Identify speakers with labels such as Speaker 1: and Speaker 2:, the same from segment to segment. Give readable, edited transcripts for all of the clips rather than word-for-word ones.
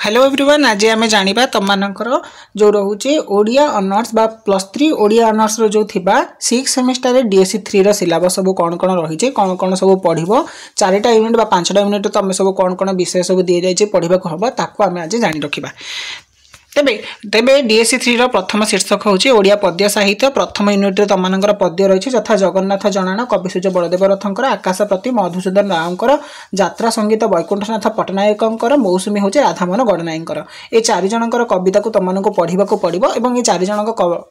Speaker 1: Hello everyone आज आम जाना तुमर जो रोचे ओडिया ऑनर्स बा +3 ओडिया ऑनर्स रो जो थिबा 6 सेमेस्टर रे डीएससी 3 रो सिलेबस सब कौन कौन रही कौन सब पढ़ो 4टा यूनिट बा 5टा यूनिट तुम सब कौन विषय सब दी जाए पढ़ा हम ताको आम आज जानी रखा तेबे तेबे डीएससी 3 रो प्रथम शीर्षक होची ओडिया पद्य साहित्य प्रथम यूनिट रे तमनकर पद्य रही यथा जगन्नाथ जनाना कविसूर्य बलदेव रथंकर आकाश प्रति मधुसूदन रावकर यात्रा संगीत वैकुंठनाथ पट्टनायकंकर मौसुमी होची राधामोहन गणनायकर ए चारि जनकर कविता को तमनको पढ़िबा को पड़िबो एवं ए चारि जनक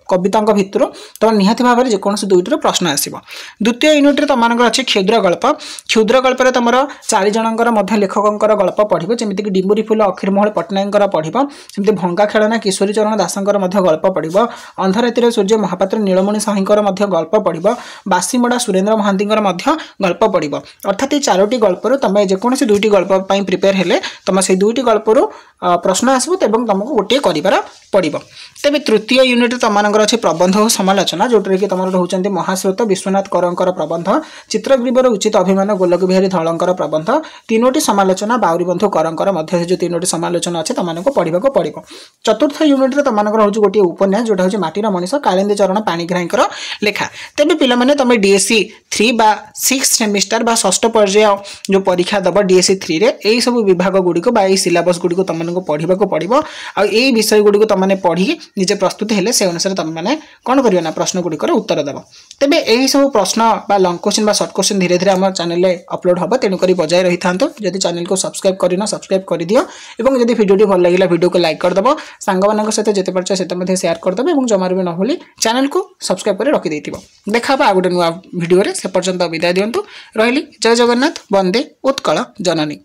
Speaker 1: कवितांक भितरु तम निहाती भाव रे जे कोनसे दुईटर प्रश्न आसीबो। द्वितीय यूनिट रे तमनकर अछि क्षुद्र गल्प रे तमरो चारि जनकर मध्य लेखकंकर गल्प पढ़िबो जेमिति कि डिम्बुरी फूल अखिर मोहल पट्टनायकंकर पढ़िबो सेमिति भंगा खेलना किशोरी चरण दासंकर मध्य गल्प पढ़िबो अंधरातिर सूर्य महापात्र नीलमणि साहींकर मध्य गल्प पढ़िबो बासीमड़ा सुरेंद्र महांतींकर मध्य गल्प पढ़िबो अर्थात ये चारोटी गल्परु तमे जे कोनसे दुईटी गल्प पई प्रिपेयर हेले तमे से दुईटी गल्परु प्रश्न आसीबो एवं तुमको गोटे करिवार पड़िबो। तेबे तृतीय यूनिट तमनकर अछि प्रबंध और समालोचना जोटरे कि तमर रहउचंती महाश्रोत विश्वनाथ करंकर प्रबंध चित्रग्रीवर उचित अभिमान गोलक बिहारी धळंकर प्रबंध तीनोटी समालोचना बाउरीबंधु करंकर मध्य जो तीनोटी समालोचना अछि तमनको पढ़िबा को पड़िबो। चतुर्थ यूनिट रे तमनकर होची गोटे उपन्यास जोटा होची माटीर मनीष कालिंदी चरण पाणिग्राहींकर लेखा। तेबे पिला माने तमे डीएससी 3 बा 6 सेमेस्टर बा षष्ठ पर्याय जो परीक्षा दब डीएससी 3 रे एई सब विभाग गुडी को बा एई सिलेबस गुडी को तमनको पढ़िबा को पड़िबो आ एई विषय गुडी को तमने पढ़ी निजे प्रस्तुत हेले से अनुसार तम माने कोन करियो ना प्रश्न गुडी कर उत्तर देबो। तेबे एई सब प्रश्न बा लॉन्ग क्वेश्चन बा शॉर्ट क्वेश्चन धीरे धीरे हमर चैनल रे अपलोड हबो तेनु करी बजाय रही थांतो जदि चैनल को सब्सक्राइब करिना सब्सक्राइब कर दियो एवं जदि वीडियो भल लागिला वीडियो को लाइक कर दबो सांग मानक सहित जेते परछ सेते मध्ये शेयर कर दबो एवं जमार भी न होली चैनल को सब्सक्राइब कर रखि देथिबो। देखा बा आगुटे नुवा वीडियो रे से पर्यंत विदाय दियंतु रहिली। जय जगन्नाथ वंदे उत्कल जननी।